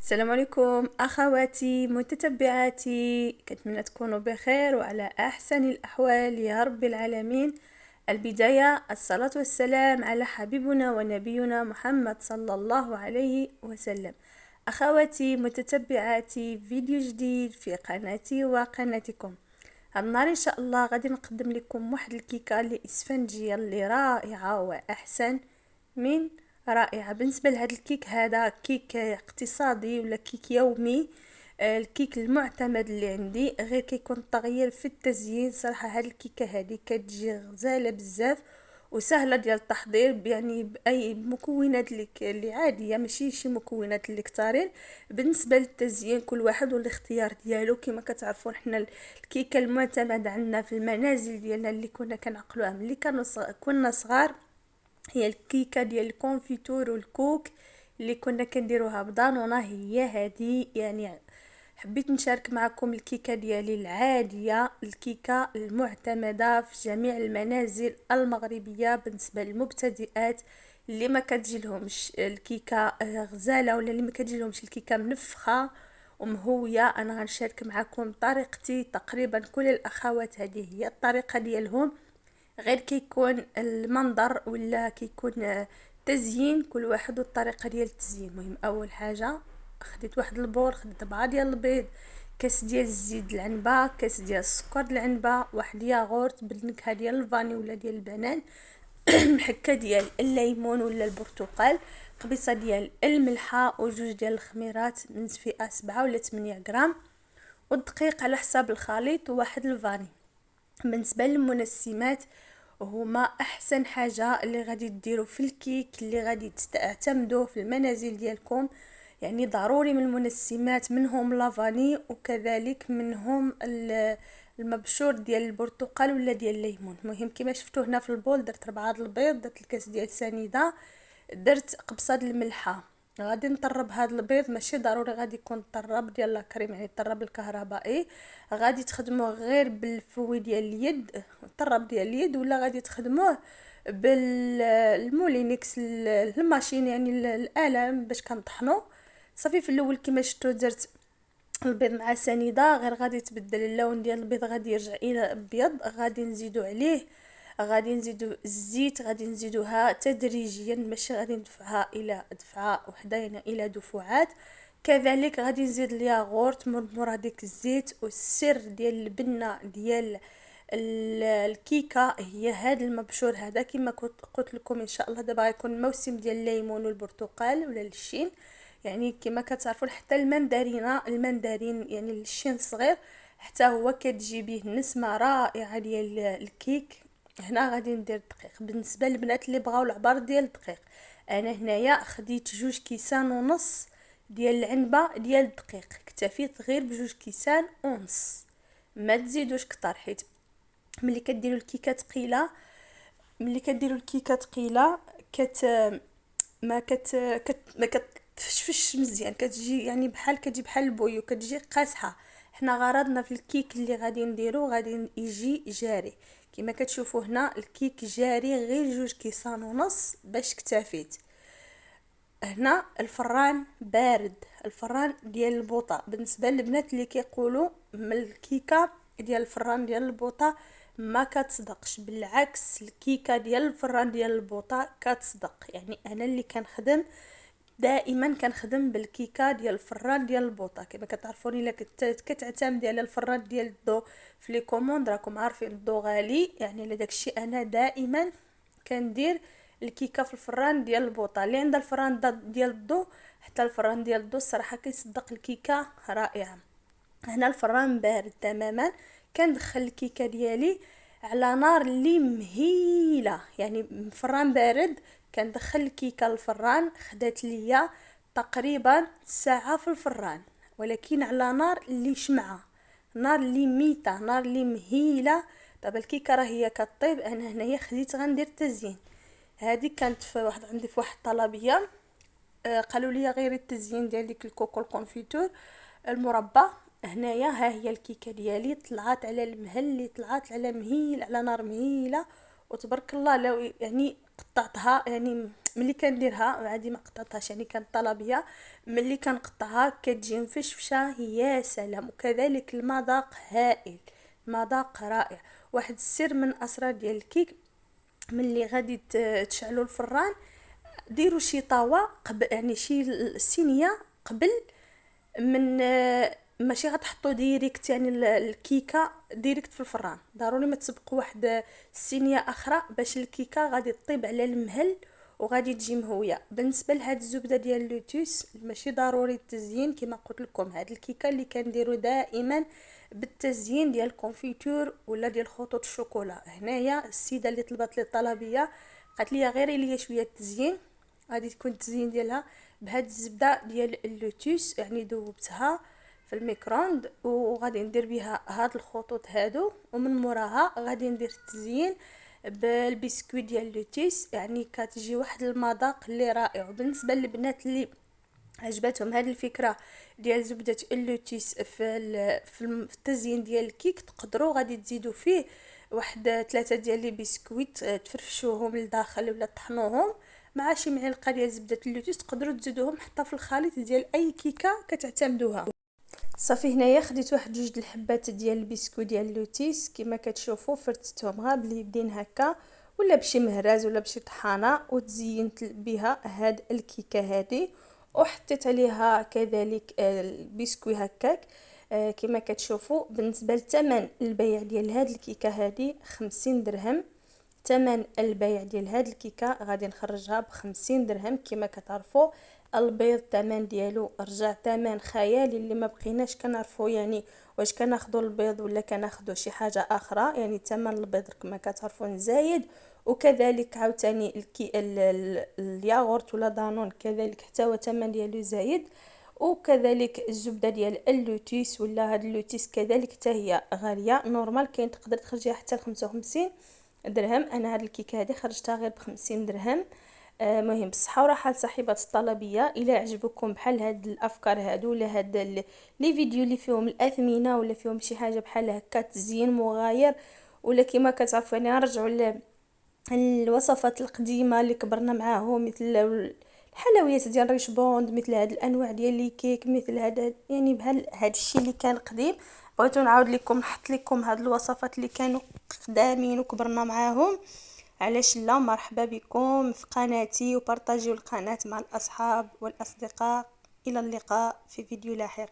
السلام عليكم اخواتي متتبعاتي، كنتمنى تكونوا بخير وعلى احسن الاحوال يا رب العالمين. البدايه الصلاه والسلام على حبيبنا ونبينا محمد صلى الله عليه وسلم. اخواتي متتبعاتي، فيديو جديد في قناتي وقناتكم. هاد النهار ان شاء الله غادي نقدم لكم واحد الكيكه اللي اسفنجيه اللي رائعه واحسن من رائعة. بالنسبة لهذا الكيك، هذا كيك اقتصادي ولا كيك يومي. الكيك المعتمد اللي عندي، غير كيكون التغيير في التزيين. صراحة هاد الكيكة هذه كتجي غزالة بزاف وسهلة ديال التحضير، يعني باي مكونات اللي عاديه، ماشي شي مكونات اللي كتارين. بالنسبه للتزيين كل واحد والاختيار ديالو. كما كتعرفون حنا الكيكه المعتمد عندنا في المنازل ديالنا اللي كنا كنعقلوها ملي كنا صغار، هي الكيكه ديال الكونفيتور والكوك اللي كنا كنديروها بدانونا. هي هذه يعني. حبيت نشارك معكم الكيكه ديالي العاديه، الكيكه المعتمده في جميع المنازل المغربيه بالنسبه للمبتدئات اللي ما كتجيلهمش الكيكه غزاله، ولا اللي ما كتجيلهمش الكيكه منفخه ومهويه. انا غنشارك معكم طريقتي. تقريبا كل الاخوات هذه هي الطريقه ديالهم، غير كيكون المنظر ولا كيكون تزيين كل واحد والطريقه ديال التزيين. المهم اول حاجه خديت واحد البول، خديت 4 ديال البيض، كاس ديال الزيت العنبه، كاس ديال السكر العنبه، واحد ياغورت بالنكهه ديال الفاني ولا ديال البنان، محكه ديال الليمون ولا البرتقال، قبيصه ديال الملحه وجوج ديال الخميرات من فئه 7 ولا 8 غرام، والدقيق على حساب الخليط، وواحد الفاني. بالنسبه للمنسمات، هما احسن حاجه اللي غادي ديروا في الكيك اللي غادي تعتمدوه في المنازل ديالكم. يعني ضروري من المنسمات منهم لافاني، وكذلك منهم المبشور ديال البرتقال ولا ديال الليمون. المهم كما شفتوا هنا في البول درت 4 د البيض، درت الكاس ديال السنيده، درت قبصه د الملحه. غادي نطرب هذا البيض، ماشي ضروري غادي يكون طرب ديال لاكريم، يعني الطرب الكهربائي. غادي تخدموه غير بالفوي ديال اليد، الطرب ديال اليد، ولا غادي تخدموه بالمولينكس الماشين، يعني الاله باش كنطحنو. صافي في الاول كما شفتوا درت البيض مع سنيده، غير غادي تبدل اللون ديال البيض، غادي يرجع الى ابيض. غادي نزيدو عليه، غادي نزيدو الزيت، غادي نزيدوها تدريجيا، ماشي غادي ندفعها الى دفعه وحده، يعني الى دفعات. كذلك غادي نزيد الياغورت من مورا ديك الزيت. والسر ديال البنه ديال الكيكه هي هذا المبشور هذا. كما كنت قلت لكم ان شاء الله دابا غيكون الموسم ديال الليمون والبرتقال ولا الشين، يعني كما كتعرفون حتى المندرين يعني الشين الصغير حتى هو كتجي به نسمه رائعه ديال الكيك. هنا غادي ندير الدقيق. بالنسبه للبنات اللي بغاو العبار ديال الدقيق، انا هنايا خديت 2 كيسان ونص ديال العنبه ديال الدقيق، اكتفيت غير ب2 كيسان ونص، ما تزيدوش كتر، حيت ملي كديروا الكيكه ثقيله، ملي كديروا الكيكه ثقيله كت ما كت, ما كتفشفش مزيان، كتجي يعني بحال كتجي بحال البويو، كتجي قاصحه. حنا غرضنا في الكيك اللي غادي نديرو غادي يجي جاري. كما كتشوفوا هنا الكيك جاري غير 2 كيسان ونص باش اكتفيت. هنا الفران بارد، الفران ديال البوطه. بالنسبه للبنات اللي كيقولوا من الكيكه ديال الفران ديال البوطه ما كتصدقش، بالعكس الكيكه ديال الفران ديال البوطه كتصدق. يعني انا اللي كنخدم دائما كنخدم بالكيكه ديال الفران ديال البوطه. كما كتعرفون الا كتعتمدي على الفران ديال الضو في لي كوموند، راكم عارفين الضو غالي، يعني لداكشي انا دائما كندير الكيكه في الفران ديال البوطه. اللي عندها الفران ديال الضو، حتى الفران ديال الضو الصراحه كيصدق الكيكه رائعه. هنا الفران بارد تماما، كندخل الكيكه ديالي على نار اللي مهيله، يعني الفران بارد. كندخل الكيكه للفران، خدات ليا تقريبا ساعه في الفران، ولكن على نار اللي شمعه، نار اللي ميته، نار اللي مهيله. دابا الكيكه راه هي كطيب، انا هنايا خديت غندير تزيين. هذه كانت في واحد عندي في واحد الطلبيه، قالوا لي غير التزيين ديال ديك الكوكو الكونفيتور المربى. هنايا ها هي الكيكه ديالي طلعت على المهل، اللي طلعت على مهيل، على نار مهيله، وتبارك الله. لو يعني قطعتها يعني ملي كنديرها عادي ما قطعتهاش، يعني كانت طلبيه، ملي كنقطعها كتجي مفشفشه يا سلام. وكذلك المذاق هائل، مذاق رائع. واحد السر من اسرار ديال الكيك، ملي غادي تشعلوا الفران ديروا شي طاوه قبل، يعني شي الصينيه قبل من ماشي غتحطوا ديريكت يعني الكيكه ديريكت في الفران، ضروري ما تسبقوا واحد الصينيه اخرى باش الكيكه غادي طيب على المهل وغادي تجي مهويه. بالنسبه لهاد الزبده ديال اللوتوس ماشي ضروري التزيين، كما قلت لكم هاد الكيكه اللي كنديروا دائما بالتزيين ديال الكونفيتور ولا ديال خطوط الشوكولا. هنايا السيده اللي طلبت لي الطلبيه قالت لي غيري ليا شويه التزيين، غادي تكون التزيين ديالها بهاد الزبده ديال اللوتوس، يعني ذوبتها في الميكروند وغادي ندير بها هاد الخطوط هادو، ومن موراها غادي ندير التزيين بالبسكويت ديال اللوتوس، يعني كتجي واحد المذاق اللي رائع. وبالنسبه للبنات اللي عجبتهم هذه الفكره ديال زبده اللوتيس في التزيين ديال الكيك، تقدروا غادي تزيدوا فيه واحد 3 ديال لي بسكويت، تفرفشوهم لداخل ولا طحنوهم مع شي معلقه ديال زبده اللوتيس، تقدروا تزيدوهم حتى في الخليط ديال اي كيكه كتعتمدوها. صافي هنايا خديت واحد 2 الحبات ديال البسكويت ديال اللوتيس كما كتشوفوا، فرتتهم غير باليدين هكا ولا بشي مهراز ولا بشي طحانه، وتزينت بها هاد الكيكه هذه، وحطيت عليها كذلك البسكوي هكاك كما كتشوفوا. بالنسبه لثمن البيع ديال هاد الكيكه هذه 50 درهم، ثمن البيع ديال هاد الكيكه غادي نخرجها ب50 درهم. كما كتعرفوا البيض الثمن ديالو رجع ثمن خيالي اللي ما بقيناش كنعرفوا يعني واش كناخذوا البيض ولا كناخذوا شي حاجه اخرى، يعني ثمن البيض كما كتعرفوا زايد. وكذلك عاوتاني الياغورت ولا دانون كذلك حتى هو ثمن ديالو زايد. وكذلك الزبده ديال اللوتيس ولا هاد اللوتيس كذلك حتى هي غاليه، نورمال كاين تقدر تخرجيها حتى ل 55 درهم. انا هاد الكيكه هذه خرجتها غير ب50 درهم. مهم بالصحه وراحه لصاحبات الطلبيه. الى عجبكم بحال هاد الافكار هادو ولا هاد لي فيديو اللي فيهم الاثمنه ولا فيهم شي حاجه بحال هكا تزيين مغاير، ولا كما كتعرفوا يعني نرجعوا الوصفات القديمه اللي كبرنا معاهم، مثل الحلويات ديال ريش بوند، مثل هاد الانواع ديال لي كيك، مثل هذا يعني بحال هاد الشيء اللي كان قديم. بغيتو نعاود لكم نحط لكم هاد الوصفات اللي كانوا قدامين وكبرنا معاهم. علاش لا؟ مرحبا بكم في قناتي، وبارطاجيو القناه مع الاصحاب والاصدقاء. الى اللقاء في فيديو لاحق.